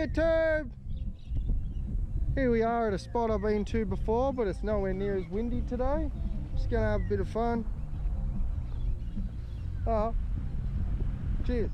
YouTube! Here we are at a spot I've been to before, but it's nowhere near as windy today. Just gonna have a bit of fun. Cheers.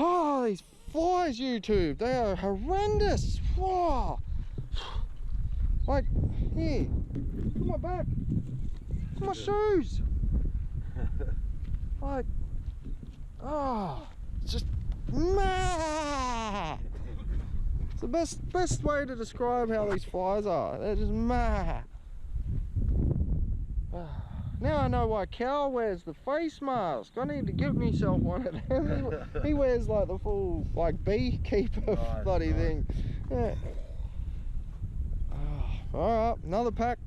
Oh, these flies, YouTube, they are horrendous. Whoa. Like, here, look at my back, look at my shoes. Like, oh, it's just, it's the best way to describe how these flies are. They're just Now I know why Cal wears the face mask. I need to give myself one of them. He wears like the full like beekeeper bloody thing. Yeah. Alright, another pack.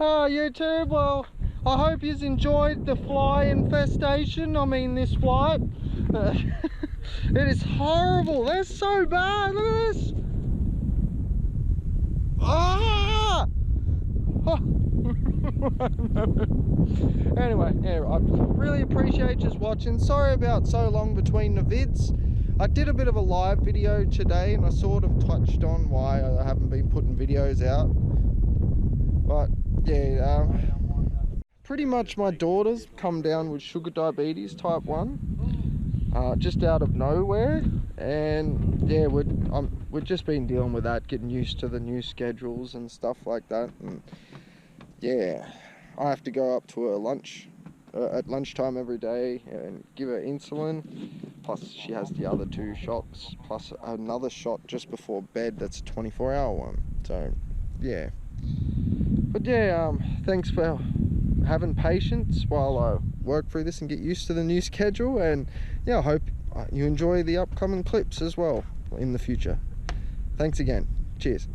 Oh, YouTube, well, I hope you've enjoyed the fly infestation. I mean, this flight. It is horrible. They're so bad. Look at this. Ah! Oh. Anyway, yeah, I really appreciate just watching. Sorry about so long between the vids. I did a bit of a live video today and I sort of touched on why I haven't been putting videos out. But yeah, pretty much my daughter's come down with sugar diabetes type 1, just out of nowhere, and yeah, we've just been dealing with that, getting used to the new schedules and stuff like that. And yeah, I have to go up to her lunch at lunchtime every day and give her insulin, plus she has the other 2 shots, plus another shot just before bed. That's a 24-hour one. So yeah, but yeah, thanks for having patience while I work through this and get used to the new schedule. And yeah, I hope you enjoy the upcoming clips as well in the future. Thanks again. Cheers.